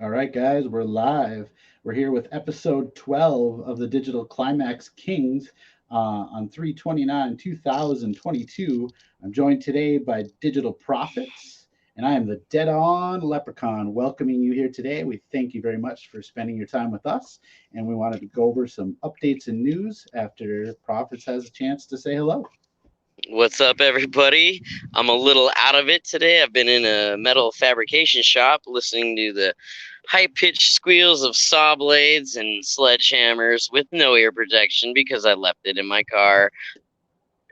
All right, guys, we're live. We're here with episode 12 of the Digital Climax Kings on 3/29, 2022. I'm joined today by Digital Prophets, and I am the Dead On Leprechaun welcoming you here today. We thank you very much for spending your time with us, and we wanted to go over some updates and news after Prophets has a chance to say hello. What's up, everybody? I'm a little out of it today. I've been in a metal fabrication shop listening to the high pitched squeals of saw blades and sledgehammers with no ear protection because I left it in my car.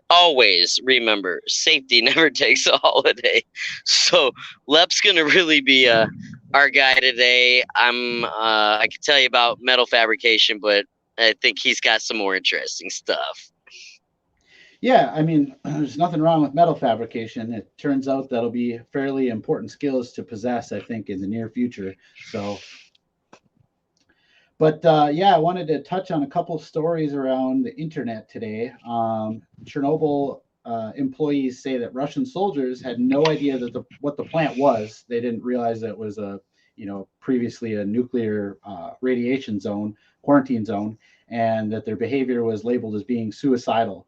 Always remember, safety never takes a holiday. So, Lep's going to really be our guy today. I can tell you about metal fabrication, but I think he's got some more interesting stuff. Yeah, I mean, there's nothing wrong with metal fabrication. It turns out that'll be fairly important skills to possess, I think, in the near future. So, but yeah, I wanted to touch on a couple of stories around the internet today. Chernobyl employees say that Russian soldiers had no idea that what the plant was. They didn't realize that it was previously a nuclear radiation zone, quarantine zone, and that their behavior was labeled as being suicidal.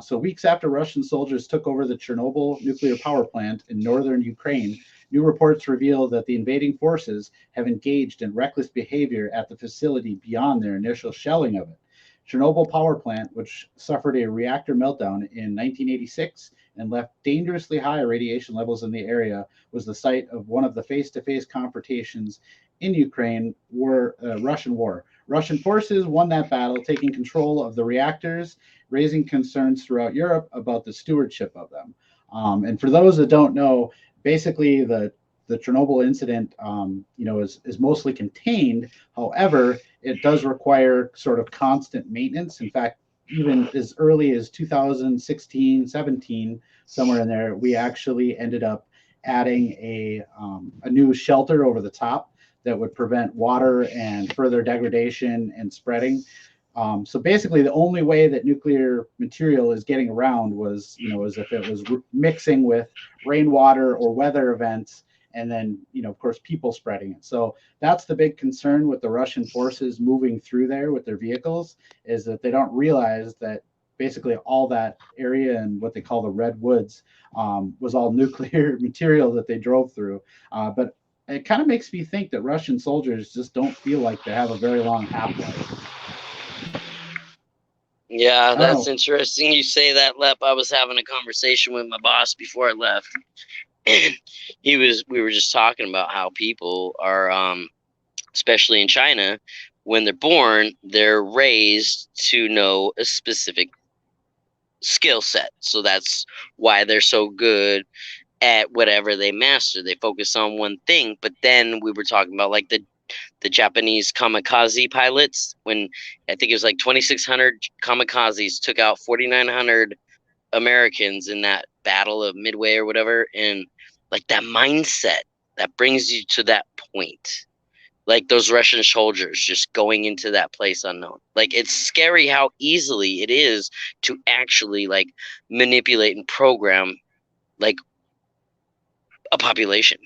So weeks after Russian soldiers took over the Chernobyl nuclear power plant in northern Ukraine, new reports reveal that the invading forces have engaged in reckless behavior at the facility beyond their initial shelling of it. Chernobyl power plant, which suffered a reactor meltdown in 1986 and left dangerously high radiation levels in the area, was the site of one of the face-to-face confrontations in Ukraine Russian war. Russian forces won that battle, taking control of the reactors, raising concerns throughout Europe about the stewardship of them. And for those that don't know, basically the Chernobyl incident, is mostly contained. However, it does require sort of constant maintenance. In fact, even as early as 2016, 17, somewhere in there, we actually ended up adding a new shelter over the top that would prevent water and further degradation and spreading. So basically, the only way that nuclear material is getting around was, as if it was mixing with rainwater or weather events, and then, of course, people spreading it. So that's the big concern with the Russian forces moving through there with their vehicles, is that they don't realize that basically all that area and what they call the red woods was all nuclear material that they drove through. But it kind of makes me think that Russian soldiers just don't feel like they have a very long half life. Yeah, I don't that's know. interesting you say that, Lep. I was having a conversation with my boss before I left. And we were just talking about how people are, especially in China, when they're born, they're raised to know a specific skill set. So that's why they're so good at whatever they master. They focus on one thing. But then we were talking about like the Japanese kamikaze pilots, when I think it was like 2,600 kamikazes took out 4,900 Americans in that battle of Midway or whatever. And like that mindset that brings you to that point, like those Russian soldiers just going into that place unknown. Like it's scary how easily it is to actually like manipulate and program like a population.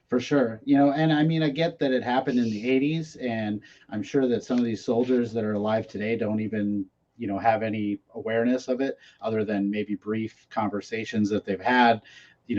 For sure. And I mean, I get that it happened in the 80s, and I'm sure that some of these soldiers that are alive today don't even, have any awareness of it other than maybe brief conversations that they've had,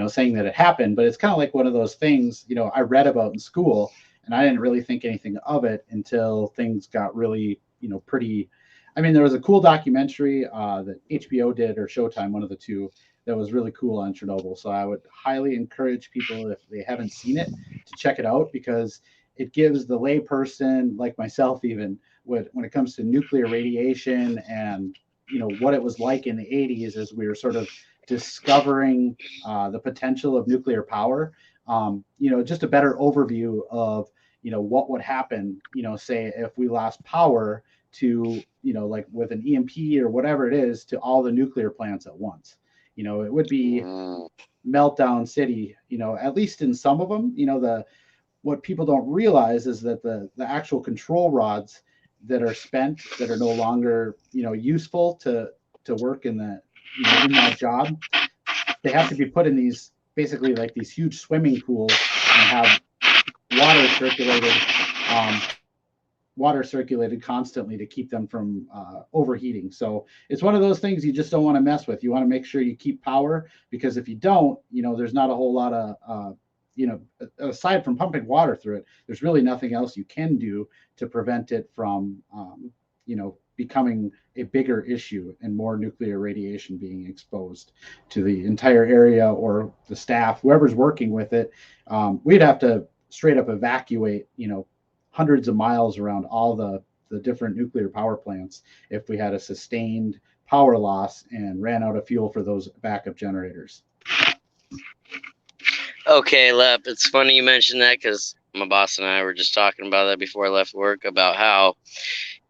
saying that it happened. But it's kind of like one of those things, I read about in school, and I didn't really think anything of it until things got really, pretty. I mean, there was a cool documentary that HBO did, or Showtime, one of the two, that was really cool on Chernobyl. So I would highly encourage people, if they haven't seen it, to check it out, because it gives the layperson like myself, even when it comes to nuclear radiation and what it was like in the 80s as we were sort of discovering the potential of nuclear power. Just a better overview of what would happen. Say if we lost power to like with an EMP or whatever it is to all the nuclear plants at once. It would be Mm. meltdown city, at least in some of them. The what people don't realize is that the actual control rods that are spent, that are no longer, useful to work in the, in that job, they have to be put in these, basically like these huge swimming pools, and have water circulated, um, constantly to keep them from overheating. So it's one of those things you just don't want to mess with. You want to make sure you keep power, because if you don't, there's not a whole lot of aside from pumping water through it, there's really nothing else you can do to prevent it from becoming a bigger issue and more nuclear radiation being exposed to the entire area or the staff, whoever's working with it. We'd have to straight up evacuate, hundreds of miles around all the different nuclear power plants if we had a sustained power loss and ran out of fuel for those backup generators. Okay, Lep, it's funny you mentioned that, because my boss and I were just talking about that before I left work, about how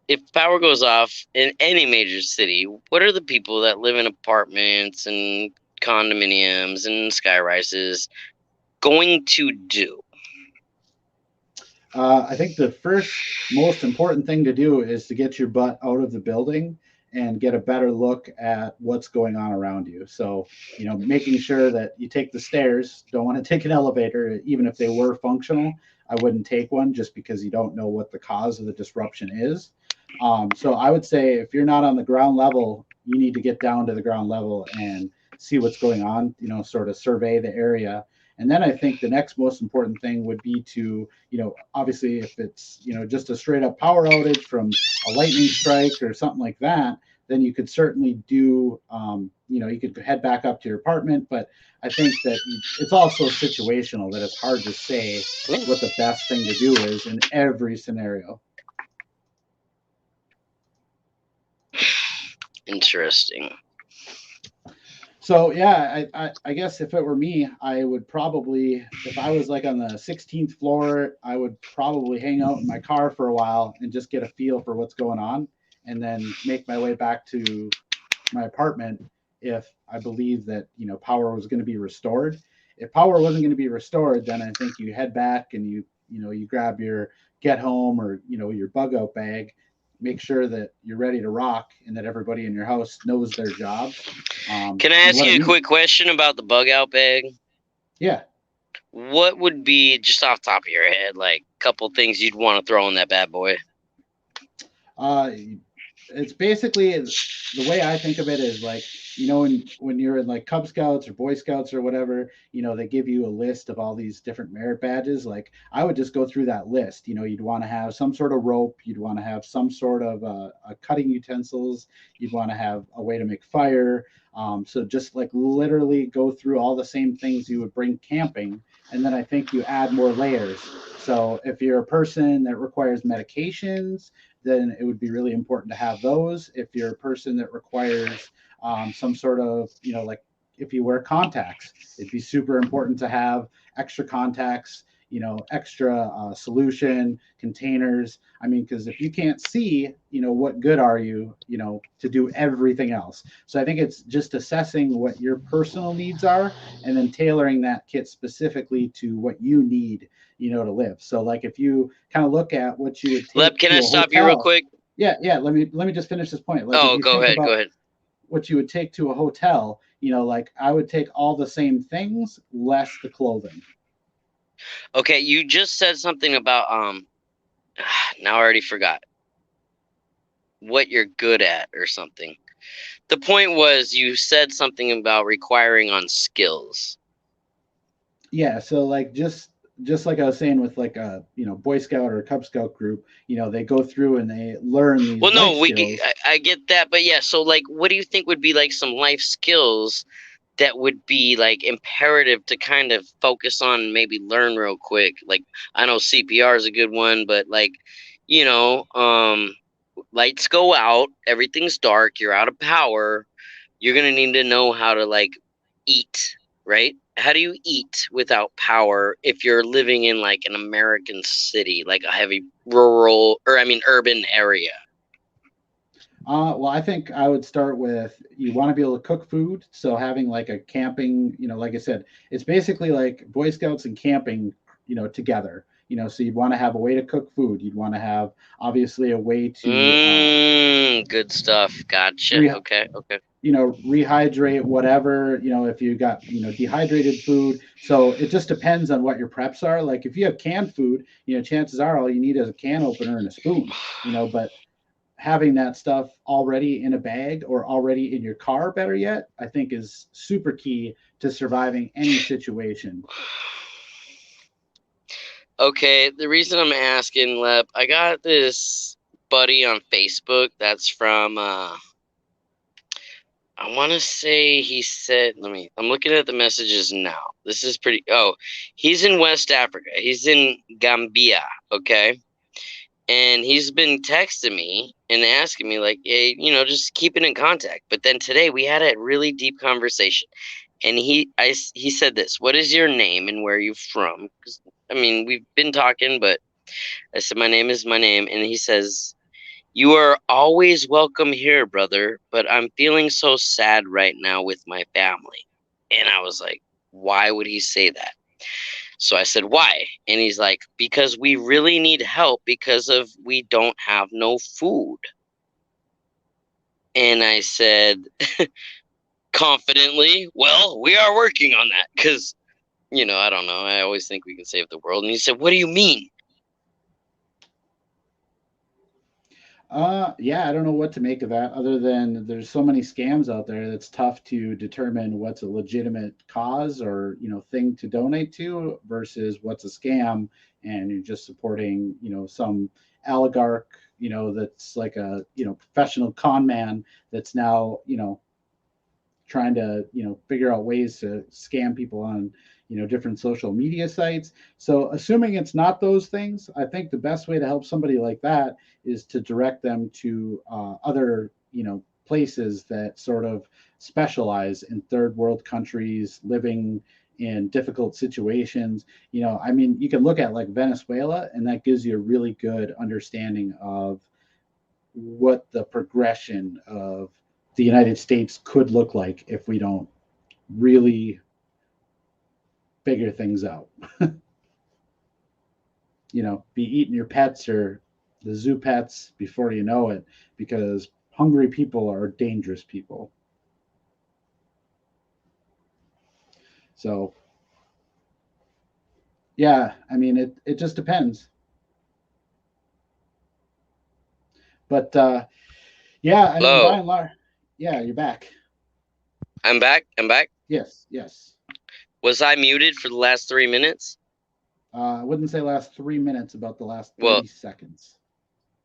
if power goes off in any major city, what are the people that live in apartments and condominiums and skyrises going to do? I think the first most important thing to do is to get your butt out of the building and get a better look at what's going on around you. So, making sure that you take the stairs, don't want to take an elevator, even if they were functional. I wouldn't take one just because you don't know what the cause of the disruption is. So I would say if you're not on the ground level, you need to get down to the ground level and see what's going on, sort of survey the area. And then I think the next most important thing would be to, obviously if it's, just a straight up power outage from a lightning strike or something like that, then you could certainly do, you could head back up to your apartment. But I think that it's also situational, that it's hard to say what the best thing to do is in every scenario. Interesting. So yeah, I guess if it were me, I would probably, if I was like on the 16th floor, I would probably hang out in my car for a while and just get a feel for what's going on, and then make my way back to my apartment if I believe that power was going to be restored. If power wasn't going to be restored, then I think you head back and you grab your get home or your bug out bag, make sure that you're ready to rock and that everybody in your house knows their job. Can I ask you a quick question about the bug out bag? Yeah. What would be, just off the top of your head, like a couple things you'd want to throw in that bad boy? It's basically, the way I think of it is like, when you're in like Cub Scouts or Boy Scouts or whatever, they give you a list of all these different merit badges. Like I would just go through that list. You'd want to have some sort of rope. You'd want to have some sort of cutting utensils. You'd want to have a way to make fire. So just like literally go through all the same things you would bring camping. And then I think you add more layers. So if you're a person that requires medications, then it would be really important to have those. If you're a person that requires some sort of, like if you wear contacts, it'd be super important to have extra contacts, extra solution containers. I mean, because if you can't see, what good are you, to do everything else? So I think it's just assessing what your personal needs are and then tailoring that kit specifically to what you need, to live. So like if you kind of look at what you would take. Lep, can I stop you real quick? Yeah. Let me just finish this point. Like, oh, go ahead. What you would take to a hotel, like I would take all the same things, less the clothing. Okay, you just said something about now I already forgot what you're good at or something. The point was you said something about requiring on skills. Yeah, so like just like I was saying with like a Boy Scout or Cub Scout group, they go through and they learn these. Well, no, I get that, but yeah. So like, what do you think would be like some life skills that would be like imperative to kind of focus on, maybe learn real quick? Like I know CPR is a good one, but like, lights go out, everything's dark, you're out of power. You're gonna need to know how to like eat, right? How do you eat without power if you're living in like an American city, like a heavy urban area? Well, I think I would start with, you want to be able to cook food. So having like a camping, like I said, it's basically like Boy Scouts and camping together. So you'd want to have a way to cook food. You'd want to have obviously a way to Good stuff. Gotcha. re, Okay. Okay. rehydrate whatever, if you got, dehydrated food. So it just depends on what your preps are. Like if you have canned food, chances are all you need is a can opener and a spoon, but having that stuff already in a bag or already in your car, better yet, I think is super key to surviving any situation. Okay, the reason I'm asking, Lep, I got this buddy on Facebook that's from I want to say he said, I'm looking at the messages now. This is pretty, he's in West Africa. He's in Gambia, okay? And he's been texting me and asking me, like, hey, just keeping in contact. But then today we had a really deep conversation. And he said this, what is your name and where are you from? 'Cause, we've been talking, but I said, my name is my name. And he says, you are always welcome here, brother, but I'm feeling so sad right now with my family. And I was like, why would he say that? So I said, why? And he's like, because we really need help because of we don't have no food. And I said, confidently, well, we are working on that because, I don't know. I always think we can save the world. And he said, what do you mean? Yeah, I don't know what to make of that other than there's so many scams out there that's tough to determine what's a legitimate cause or, thing to donate to versus what's a scam and you're just supporting, some oligarch, that's like a, professional con man that's now, trying to figure out ways to scam people on different social media sites. So assuming it's not those things, I think the best way to help somebody like that is to direct them to other places that sort of specialize in third world countries living in difficult situations. You can look at like Venezuela, and that gives you a really good understanding of what the progression of the United States could look like if we don't really figure things out. Be eating your pets or the zoo pets before you know it, because hungry people are dangerous people. So, yeah, it just depends. But yeah, by Hello. and large, yeah, you're back. I'm back. I'm back. Yes, yes. Was I muted for the last 3 minutes? I wouldn't say last 3 minutes, about the last Well, 30 seconds.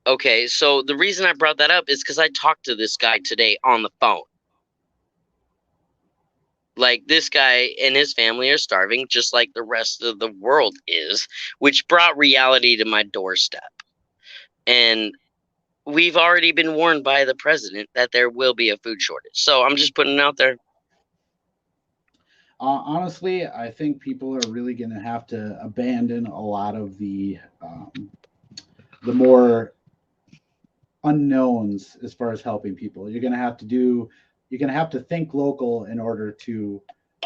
okay. So the reason I brought that up is because I talked to this guy today on the phone. Like, this guy and his family are starving just like the rest of the world is, which brought reality to my doorstep. And we've already been warned by the president that there will be a food shortage. So I'm just putting it out there. Honestly, I think people are really going to have to abandon a lot of the more unknowns as far as helping people. You're going to have to think local in order to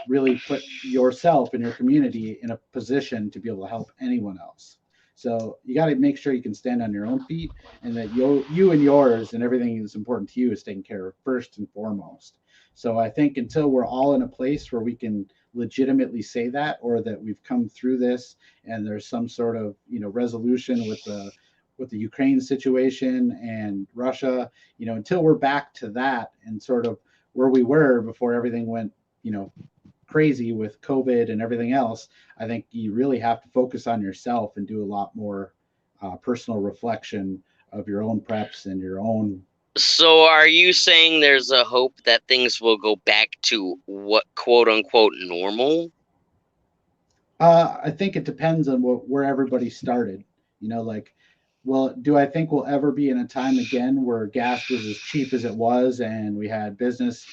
really put yourself and your community in a position to be able to help anyone else. So you got to make sure you can stand on your own feet, and that you and yours and everything that's important to you is taken care of first and foremost. So I think until we're all in a place where we can legitimately say that, or that we've come through this and there's some sort of resolution with the Ukraine situation and Russia, until we're back to that and sort of where we were before everything went, crazy with COVID and everything else, I think you really have to focus on yourself and do a lot more personal reflection of your own preps and your own. So are you saying there's a hope that things will go back to what quote unquote normal? I think it depends on where everybody started. Like, well, do I think we'll ever be in a time again where gas was as cheap as it was and we had business,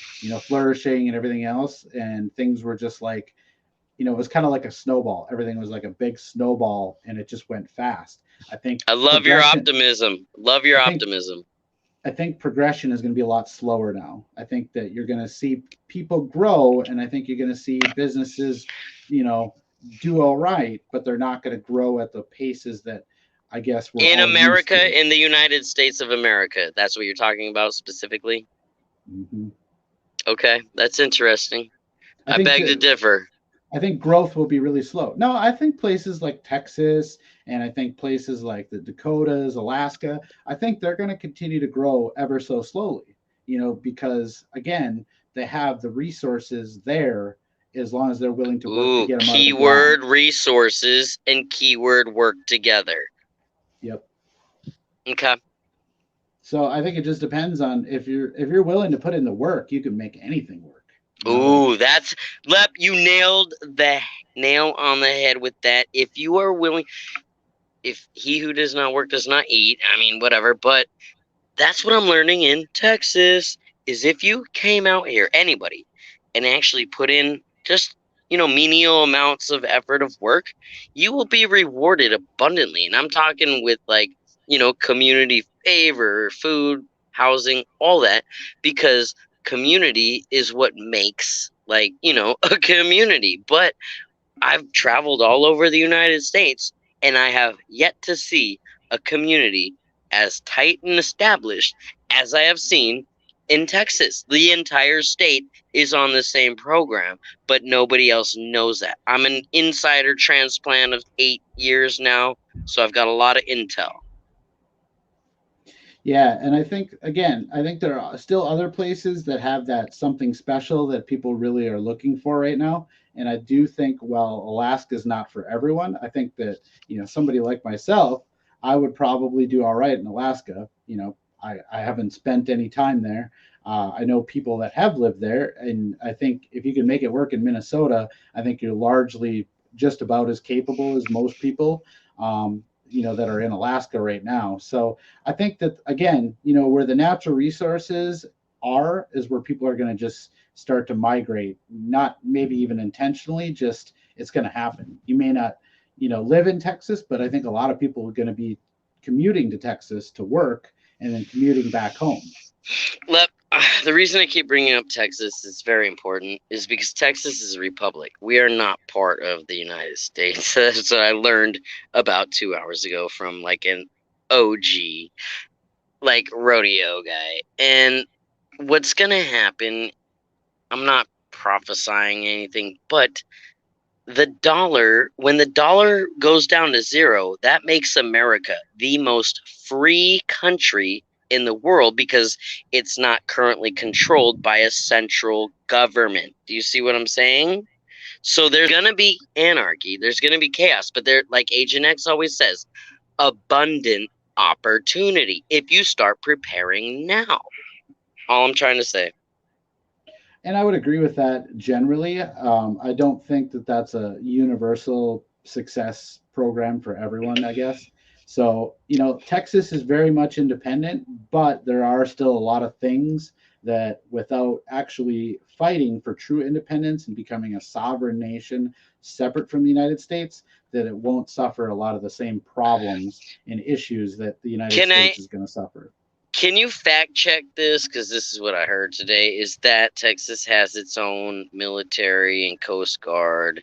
flourishing and everything else, and things were just like, it was kind of like a snowball. Everything was like a big snowball and it just went fast. I think I love your progression. optimism. Love your I think optimism. I think progression is going to be a lot slower now. I think that you're going to see people grow, and I think you're going to see businesses, do all right, but they're not going to grow at the paces that I guess we're In all used to. America, in the United States of America, that's what you're talking about specifically? Hmm. Okay, that's interesting. I I think beg to differ. I think growth will be really slow. No, I think places like Texas and I think places like the Dakotas, Alaska, I think they're going to continue to grow ever so slowly, because again, they have the resources there as long as they're willing to work to Ooh, get them out of the ground. keyword resources and keyword work together. Yep. Okay. So I think it just depends on if you're willing to put in the work, you can make anything work. Like Ooh, that's Lep, you nailed the nail on the head with that. If you are willing, if he who does not work does not eat, I mean, whatever, but that's what I'm learning in Texas is if you came out here, anybody, and actually put in just, menial amounts of effort of work, you will be rewarded abundantly. And I'm talking with like, community favor, food, housing, all that, because community is what makes like, a community. But I've traveled all over the United States and I have yet to see a community as tight and established as I have seen in Texas. The entire state is on the same program, but nobody else knows that. I'm an insider transplant of 8 years now, so I've got a lot of intel. Yeah, and I think there are still other places that have that something special that people really are looking for right now. And I do think, while Alaska is not for everyone, I think that, somebody like myself, I would probably do all right in Alaska. I haven't spent any time there. I know people that have lived there, and I think if you can make it work in Minnesota, I think you're largely just about as capable as most people, that are in Alaska right now. So I think that again, where the natural resources are is where people are going to just start to migrate, not maybe even intentionally, just it's going to happen. You may not, live in Texas, but I think a lot of people are going to be commuting to Texas to work and then commuting back home. Lep, the reason I keep bringing up Texas is very important is because Texas is a republic. We are not part of the United States. That's what I learned about 2 hours ago from like an OG, like rodeo guy. And what's going to happen, I'm not prophesying anything, but when the dollar goes down to zero, that makes America the most free country in the world because it's not currently controlled by a central government. Do you see what I'm saying? So there's going to be anarchy, there's going to be chaos, but there, like Agent X always says, abundant opportunity if you start preparing now. All I'm trying to say. And I would agree with that generally. I don't think that that's a universal success program for everyone, I guess. So, Texas is very much independent, but there are still a lot of things that without actually fighting for true independence and becoming a sovereign nation separate from the United States, that it won't suffer a lot of the same problems and issues that the United Can I States is going to suffer. Can you fact check this? Because this is what I heard today: is that Texas has its own military and Coast Guard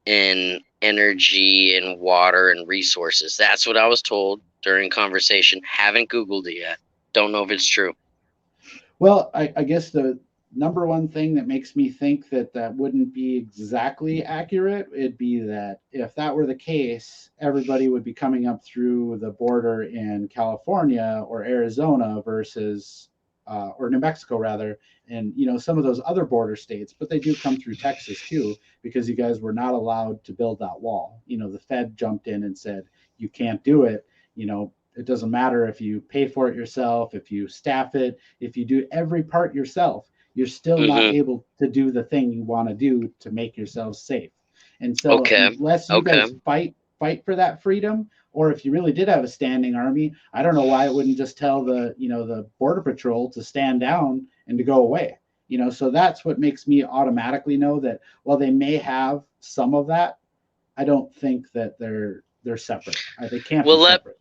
and energy and water and resources. That's what I was told during conversation. Haven't Googled it yet. Don't know if it's true. Well, I guess the number one thing that makes me think that that wouldn't be exactly accurate, it'd be that if that were the case, everybody would be coming up through the border in California or Arizona versus, or New Mexico rather, and some of those other border states. But they do come through Texas too, because you guys were not allowed to build that wall. The Fed jumped in and said you can't do it. It doesn't matter if you pay for it yourself, if you staff it, if you do every part yourself, you're still not Mm-hmm. able to do the thing you want to do to make yourselves safe. And so Okay. unless you Okay. guys fight for that freedom, or if you really did have a standing army, I don't know why it wouldn't just tell the border patrol to stand down and to go away. So that's what makes me automatically know that while they may have some of that, I don't think that they're separate. They can't Well, be separate.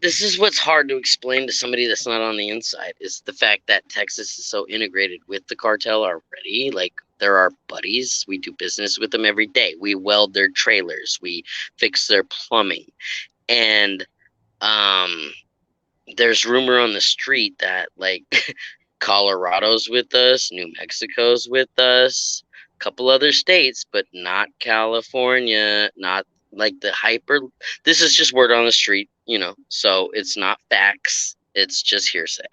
this is what's hard to explain to somebody that's not on the inside, is the fact that Texas is so integrated with the cartel already. Like, they're our buddies. We do business with them every day. We weld their trailers. We fix their plumbing. And there's rumor on the street that, like, Colorado's with us, New Mexico's with us, a couple other states, but not California, not like the hyper. This is just word on the street, so it's not facts. It's just hearsay.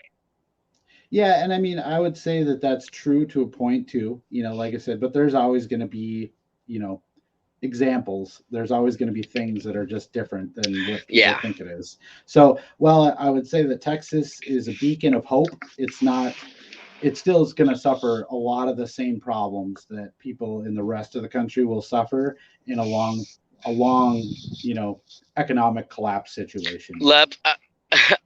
Yeah, and I mean, I would say that that's true to a point too. Like I said, but there's always going to be, examples. There's always going to be things that are just different than what people think it is. So, well, I would say that Texas is a beacon of hope. It's not. It still is going to suffer a lot of the same problems that people in the rest of the country will suffer in a long, economic collapse situation. Lep, I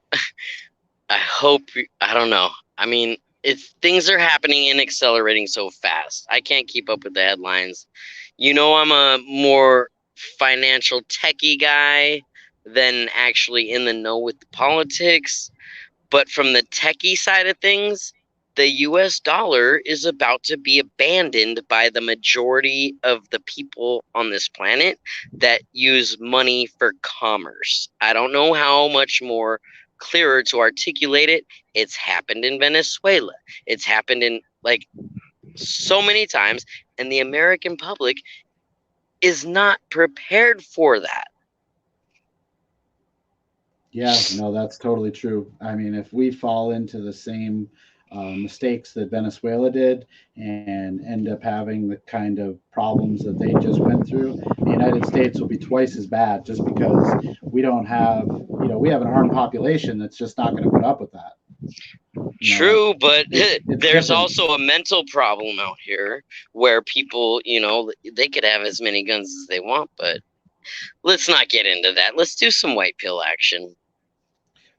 hope. I don't know. I mean, things are happening and accelerating so fast. I can't keep up with the headlines. I'm a more financial techie guy than actually in the know with the politics. But from the techie side of things, the US dollar is about to be abandoned by the majority of the people on this planet that use money for commerce. I don't know how much more clearer to articulate it. It's happened in Venezuela. It's happened in, like, so many times, and the American public is not prepared for that. Yeah, no, that's totally true. I mean, if we fall into the same mistakes that Venezuela did and end up having the kind of problems that they just went through, the United States will be twice as bad, just because we don't have, we have an armed population that's just not going to put up with that. True, but it's there's different. Also a mental problem out here where people, they could have as many guns as they want, but let's not get into that. Let's do some white pill action.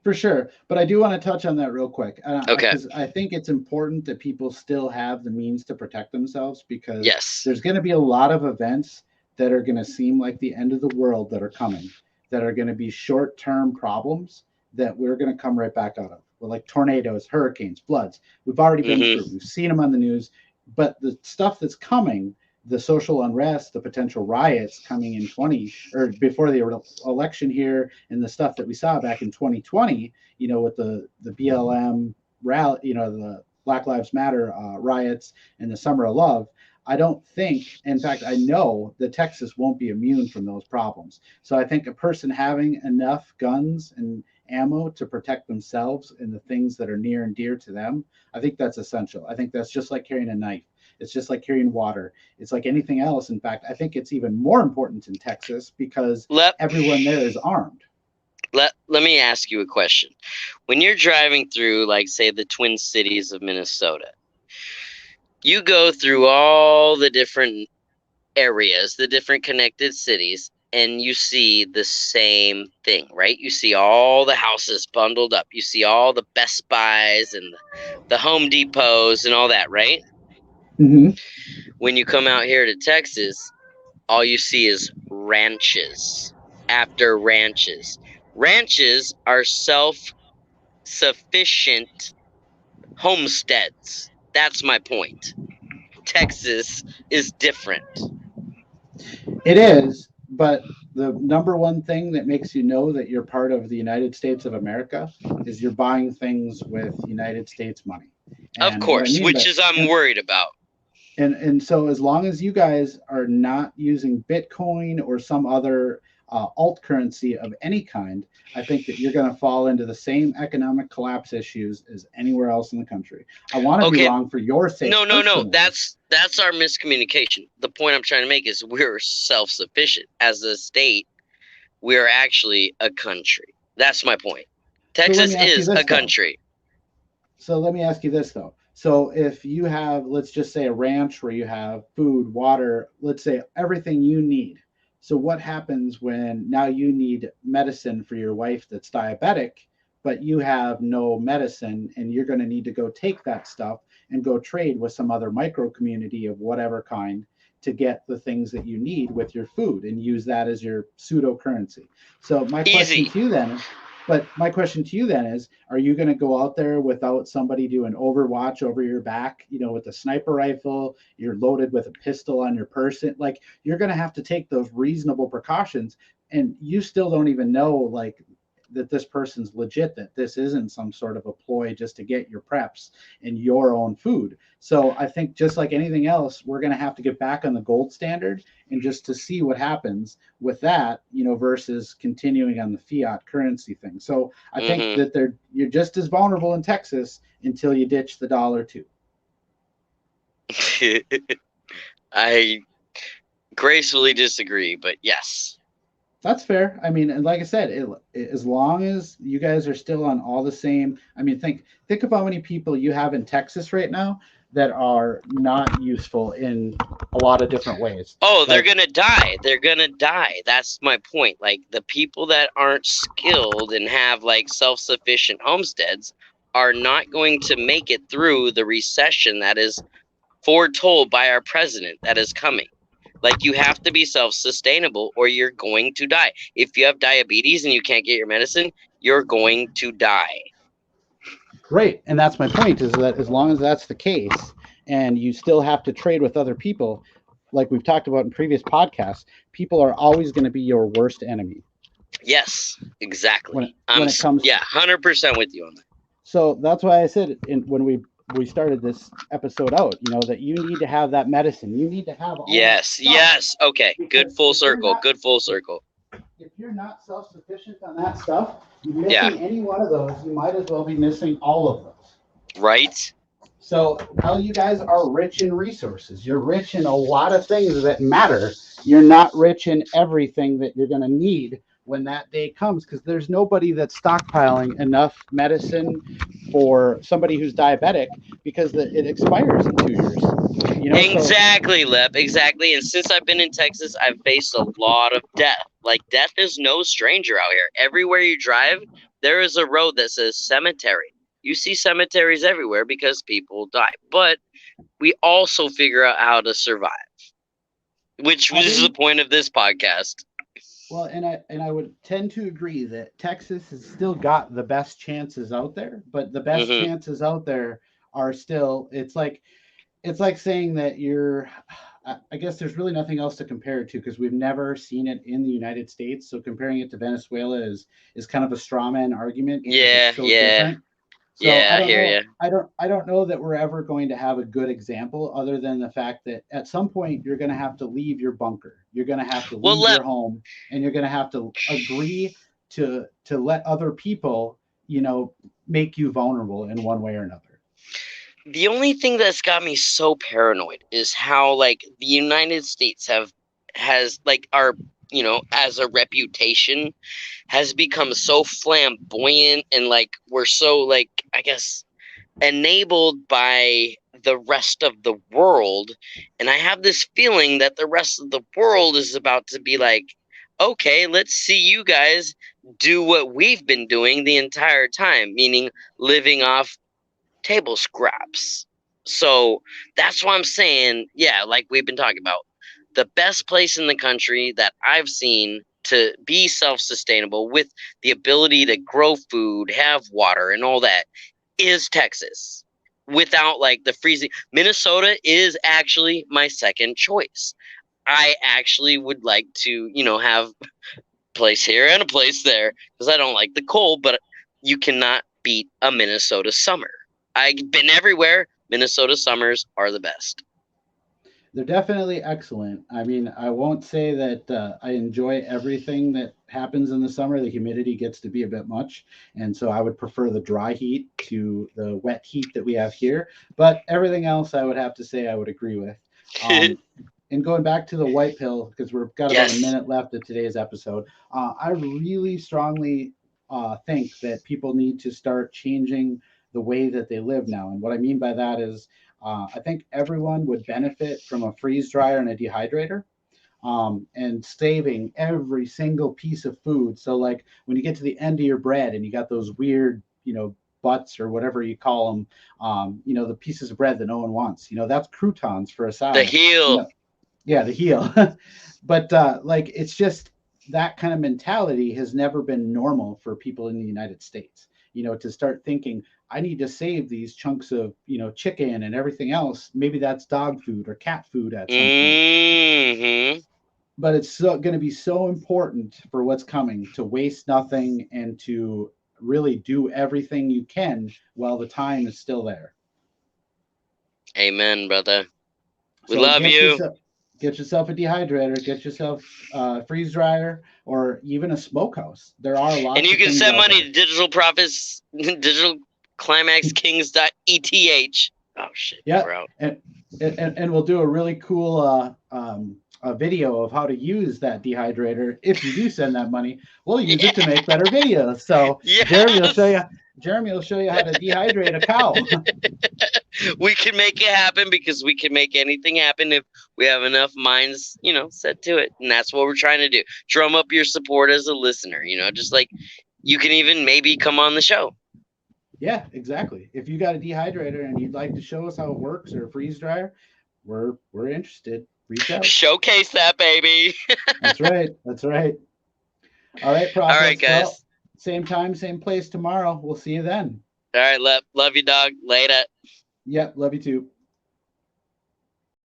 For sure. But I do want to touch on that real quick. Okay. Because I think it's important that people still have the means to protect themselves, because there's going to be a lot of events that are going to seem like the end of the world that are coming, that are going to be short-term problems that we're going to come right back out of. Well, like tornadoes, hurricanes, floods. We've already been through. We've seen them on the news. But the stuff that's coming, the social unrest, the potential riots coming in before the election here, and the stuff that we saw back in 2020, with the BLM rally, the Black Lives Matter riots and the Summer of Love. I don't think, in fact, I know that Texas won't be immune from those problems. So I think a person having enough guns and ammo to protect themselves and the things that are near and dear to them, I think that's essential. I think that's just like carrying a knife. It's just like carrying water. It's like anything else. In fact, I think it's even more important in Texas because everyone there is armed. Let me ask you a question. When you're driving through, like, say, the Twin Cities of Minnesota, you go through all the different areas, the different connected cities, and you see the same thing, right? You see all the houses bundled up. You see all the Best Buys and the Home Depots and all that, right? Mm-hmm. When you come out here to Texas, all you see is ranches after ranches. Ranches are self-sufficient homesteads. That's my point. Texas is different. It is, but the number one thing that makes you know that you're part of the United States of America is you're buying things with United States money. And of course, I'm worried about. And so as long as you guys are not using Bitcoin or some other alt currency of any kind, I think that you're going to fall into the same economic collapse issues as anywhere else in the country. I want to be wrong for your sake. No. That's our miscommunication. The point I'm trying to make is we're self-sufficient. As a state, we're actually a country. That's my point. Texas is a country. So let me ask you this, though. So if you have, let's just say, a ranch where you have food, water, let's say everything you need. So what happens when now you need medicine for your wife that's diabetic, but you have no medicine, and you're going to need to go take that stuff and go trade with some other micro community of whatever kind to get the things that you need with your food and use that as your pseudo currency. So Easy. my question to you then is, are you going to go out there without somebody doing overwatch over your back, with a sniper rifle, you're loaded with a pistol on your person? Like, you're going to have to take those reasonable precautions, and you still don't even know, like, that this person's legit, that this isn't some sort of a ploy just to get your preps and your own food. So I think, just like anything else, we're going to have to get back on the gold standard and just to see what happens with that, versus continuing on the fiat currency thing. So I think Hmm. that you're just as vulnerable in Texas until you ditch the dollar too. I gracefully disagree, but yes. That's fair. I mean, and like I said, as long as you guys are still on all the same, I mean, think of how many people you have in Texas right now that are not useful in a lot of different ways. Oh, they're Like, gonna die. They're gonna die. That's my point. Like, the people that aren't skilled and have like self-sufficient homesteads are not going to make it through the recession that is foretold by our president that is coming. Like, you have to be self-sustainable or you're going to die. If you have diabetes and you can't get your medicine, you're going to die. right. And that's my point, is that as long as that's the case and you still have to trade with other people, like we've talked about in previous podcasts, people are always going to be your worst enemy Yes, when exactly. it, when it comes. 100% with you on that. So that's why I said, when we started this episode out, that you need to have that medicine. You need to have all that Yes, stuff, yes. Okay, good because full circle. Good full circle. if you're not self sufficient on that stuff, you're Yeah, missing any one of those. You might as well be missing all of those. right? So now you guys are rich in resources. You're rich in a lot of things that matter. You're not rich in everything that you're going to need when that day comes, because there's nobody that's stockpiling enough medicine for somebody who's diabetic, because it expires in 2 years. So Exactly, Lep. Exactly. And since I've been in Texas, I've faced a lot of death. Like, death is no stranger out here. Everywhere you drive, there is a road that says cemetery. You see cemeteries everywhere because people die. But we also figure out how to survive, which I was the didn't. point of this podcast. Well, and I would tend to agree that Texas has still got the best chances out there, but the best Hmm. chances out there are still. It's like saying that I guess there's really nothing else to compare it to, because we've never seen it in the United States. So comparing it to Venezuela is kind of a straw man argument, because it's Yeah, so yeah, different. So yeah, I I don't hear know. you. I don't know that we're ever going to have a good example, other than the fact that at some point you're going to have to leave your bunker. You're going to have to Well, leave Lep, your home, and you're going to have to agree to let other people, make you vulnerable in one way or another. the only thing that's got me so paranoid is how, like, the United States has like our, as a reputation, has become so flamboyant, and like we're so, like, I guess, enabled by the rest of the world. And I have this feeling that the rest of the world is about to be like, okay, let's see you guys do what we've been doing the entire time, meaning living off table scraps. So that's why I'm saying, yeah, like we've been talking about, the best place in the country that I've seen to be self-sustainable with the ability to grow food, have water, and all that is Texas. Without like the freezing, Minnesota is actually my second choice. I actually would like to, have a place here and a place there, because I don't like the cold, but you cannot beat a Minnesota summer. I've been everywhere. Minnesota summers are the best. They're definitely excellent. I mean, I won't say that I enjoy everything that happens in the summer. The humidity gets to be a bit much, and so I would prefer the dry heat to the wet heat that we have here. But everything else, I would have to say I would agree with. And going back to the white pill, because we've got about a Yes. minute left of today's episode, I really strongly think that people need to start changing the way that they live now. And what I mean by that is, I think everyone would benefit from a freeze dryer and a dehydrator, and saving every single piece of food. So, like, when you get to the end of your bread and you got those weird, butts or whatever you call them, the pieces of bread that no one wants, that's croutons for a The side. You heel. know, Yeah, the heel. But like it's just that kind of mentality has never been normal for people in the United States. To start thinking, I need to save these chunks of, chicken and everything else. Maybe that's dog food or cat food at some point. Hmm. But it's going to be so important for what's coming to waste nothing and to really do everything you can while the time is still there. Amen, brother. We So love you. get yourself a dehydrator, get yourself a freeze dryer, or even a smokehouse. There are And lots you of can things send out money there. to Digital Profits, Digital Climax Kings.eth. Oh shit, Yeah, we're out. and we'll do a really cool a video of how to use that dehydrator. If you do send that money, we'll use Yeah. it to make better videos. So Yes. Jeremy will show you how to dehydrate a cow. We can make it happen because we can make anything happen if we have enough minds, set to it. And that's what we're trying to do. Drum up your support as a listener, just like you can even maybe come on the show. Yeah, exactly. If you got a dehydrator and you'd like to show us how it works, or a freeze dryer, we're interested. Reach out. Showcase that, baby. That's right. That's right. All right, All right, prophets. Well, guys. same time, same place tomorrow. We'll see you then. All right, love you, dog. Later. Yep. Love you too.